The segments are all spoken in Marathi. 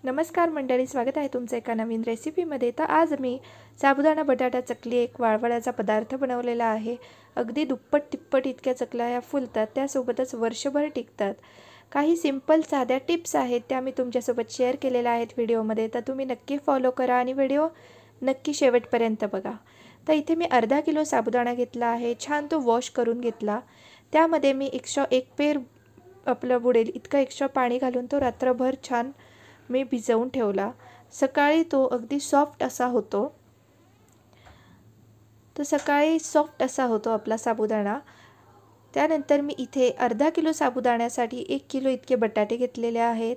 नमस्कार मंडळी, स्वागत आहे तुमचं एका नवीन रेसिपीमध्ये। तर आज मी साबुदाणा बटाटा चकली एक वाळवण्याचा पदार्थ बनवलेला आहे। अगदी दुप्पट तिप्पट इतक्या चकल्या या फुलतात, त्यासोबतच वर्षभर टिकतात। काही सिंपल साध्या टिप्स आहेत त्या मी तुमच्यासोबत शेअर केलेल्या आहेत व्हिडिओमध्ये, तर तुम्ही नक्की फॉलो करा आणि व्हिडिओ नक्की शेवटपर्यंत बघा। तर इथे मी अर्धा किलो साबुदाणा घेतला आहे, छान तो वॉश करून घेतला। त्यामध्ये मी 101 पेर आपलं बुडेल इतकं एक्स्ट्रा पाणी घालून तो रात्रभर छान मी भिजवून ठेवला। सकाळी तो अगदी सॉफ्ट असा होतो। तो सकाळी सॉफ्ट असा होतो आपला साबुदाणा। त्यानंतर मी इथे अर्धा किलो साबुदाण्यासाठी 1 किलो इतके बटाटे घेतलेले आहेत।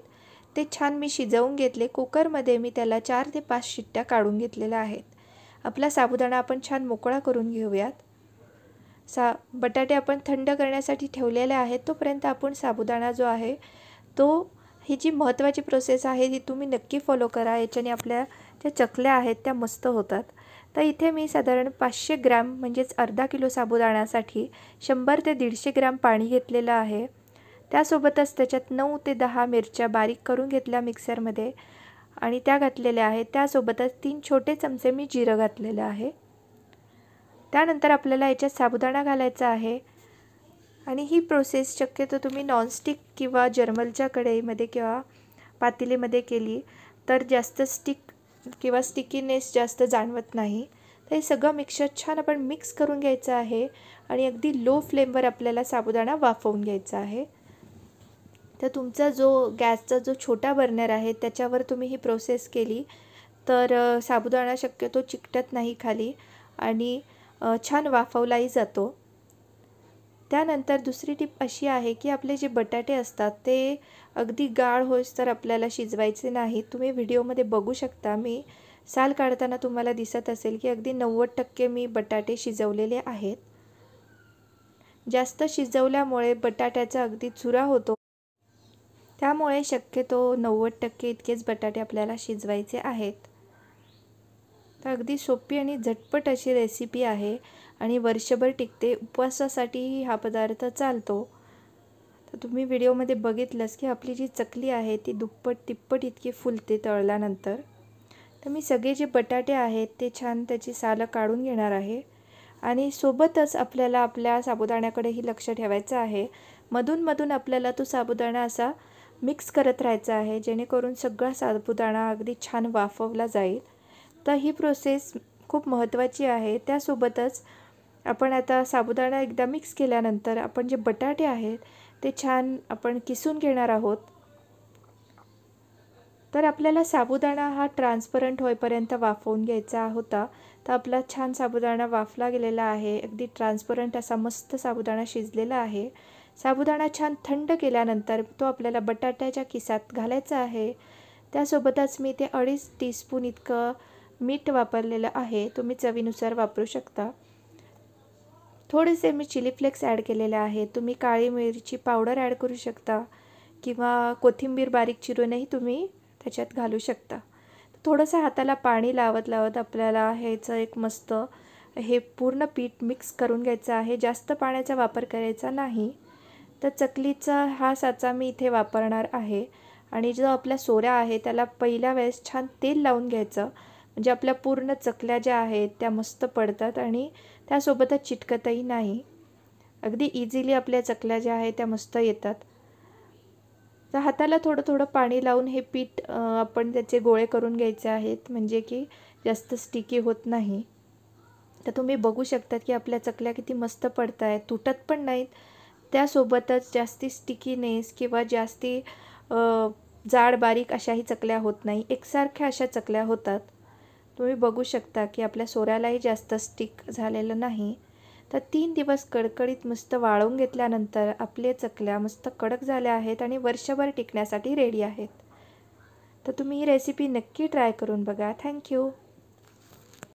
ते छान मी शिजवून घेतले। कुकरमध्ये मी त्याला 4 ते 5 शिट्ट्या काढून घेतलेल्या आहेत। आपला साबुदाणा आपण छान मोकळा करून घेऊयात। बटाटे आपण थंड करण्यासाठी ठेवलेले आहेत, तोपर्यंत आपण साबुदाणा जो आहे तो ही जी महत्त्वाची प्रोसेस आहे ती तुम्ही नक्की फॉलो करा। याच्याने आपल्या ज्या चकल्या आहेत त्या मस्त होतात। तर इथे मी साधारण 500 ग्रॅम म्हणजेच अर्धा किलो साबुदाण्यासाठी 100 ते 150 ग्रॅम पाणी घेतलेलं आहे। त्यासोबतच त्याच्यात 9 ते 10 मिरच्या बारीक करून घेतल्या मिक्सरमध्ये आणि त्या घातलेल्या आहेत। त्यासोबतच 3 छोटे चमचे मी जिरं घातलेलं आहे। त्यानंतर आपल्याला याच्यात साबुदाणा घालायचा आहे आणि ही प्रोसेस शक्यतो तुम्ही नॉनस्टिक किंवा जर्मलच्या कढईमध्ये किंवा पातेलीमध्ये केली तर जास्त स्टिकीनेस जास्त जाणवत नाही। तर हे सगळं मिक्सचर छान आपण मिक्स करून घ्यायचं आहे आणि अगदी लो फ्लेमवर आपल्याला साबुदाणा वाफवून घ्यायचा आहे। तर तुमचा जो गॅसचा जो छोटा बर्नर आहे त्याच्यावर तुम्ही ही प्रोसेस केली तर साबुदाणा शक्यतो चिकटत नाही खाली आणि छान वाफवलाही जातो। त्यानंतर दुसरी टिप अशी आहे की आपले जे बटाटे असतात ते अगदी गाळ होईस तर आपल्याला शिजवायचे नाही। तुम्ही व्हिडिओमध्ये बघू शकता, मी साल काढताना तुम्हाला दिसत असेल की अगदी 90% मी बटाटे शिजवलेले आहेत। जास्त शिजवल्यामुळे बटाट्याचा अगदी चुरा होतो, त्यामुळे शक्यतो 90% इतकेच बटाटे आपल्याला शिजवायचे आहेत। तर अगदी सोपी आणि झटपट अशी रेसिपी आहे आणि वर्षभर टिकते। उपवासासाठी हा पदार्थ चालतो। तर तुम्ही व्हिडिओमध्ये बघितलंच की आपली जी चकली आहे ती दुप्पट तिप्पट इतकी फुलते तळल्यानंतर। तर मी सगळे जे बटाटे आहेत ते छान त्याची सालं काढून घेणार आहे आणि सोबतच आपल्याला आपल्या साबुदाण्याकडेही लक्ष ठेवायचं आहे। मधून आपल्याला तो साबुदाणा असा मिक्स करत राहायचा आहे, जेणेकरून सगळा साबुदाणा अगदी छान वाफवला जाईल। तर ही प्रोसेस खूप महत्त्वाची आहे। त्यासोबतच आपण आता साबुदाणा एकदा मिक्स केल्यानंतर आपण जे बटाटे आहेत ते छान आपण किसून घेणार आहोत। तर आपल्याला साबुदाणा हा ट्रान्सपरंट होईपर्यंत वाफवून घ्यायचा होता। तर आपला छान साबुदाणा वाफला गेलेला आहे, अगदी ट्रान्सपरंट असा मस्त साबुदाणा शिजलेला आहे। साबुदाणा छान थंड केल्यानंतर तो आपल्याला बटाट्याच्या किसात घालायचा आहे। त्यासोबतच मी ते 2.5 टीस्पून इतकं मीठ वापरलेलं आहे, तुम्ही चवीनुसार वापरू शकता। थोडेसे मी चिली फ्लेक्स ॲड केलेले आहे, तुम्ही काळी मिरची पावडर ॲड करू शकता किंवा कोथिंबीर बारीक चिरूनही तुम्ही त्याच्यात घालू शकता। थोडंसं हाताला पाणी लावत आपल्याला ह्याचं एक मस्त हे पूर्ण पीठ मिक्स करून घ्यायचं आहे। जास्त पाण्याचा वापर करायचा नाही। तर चकलीचा हा साचा मी इथे वापरणार आहे आणि जो आपल्या सोऱ्या आहे त्याला पहिल्या वेळेस छान तेल लावून घ्यायचं, म्हणजे आपल्या पूर्ण चकल्या ज्या आहेत त्या मस्त पडतात आणि त्यासोबतच चिटकतही नाही। अगदी इझिली आपल्या चकल्या ज्या आहेत त्या मस्त येतात। तर हाताला थोडं पाणी लावून हे पीठ आपण त्याचे गोळे करून घ्यायचे आहेत, म्हणजे की जास्त स्टिकी होत नाही। तर तुम्ही बघू शकता की आपल्या चकल्या किती मस्त पडत आहेत, तुटत पण नाहीत। त्यासोबतच जास्ती स्टिकीनेस किंवा जास्ती जाड बारीक अशाही चकल्या होत नाही, एकसारख्या अशा चकल्या होतात। तुम्ही बघू शकता की आपल्या सोऱ्यालाही जास्त स्टिक झालेलं नाही। तर 3 दिवस कडकडीत मस्त वाळवून घेतल्यानंतर आपले चकल्या मस्त कडक झाल्या आहेत आणि वर्षभर टिकण्यासाठी रेडी आहेत। तर तुम्ही ही रेसिपी नक्की ट्राय करून बघा। थँक्यू।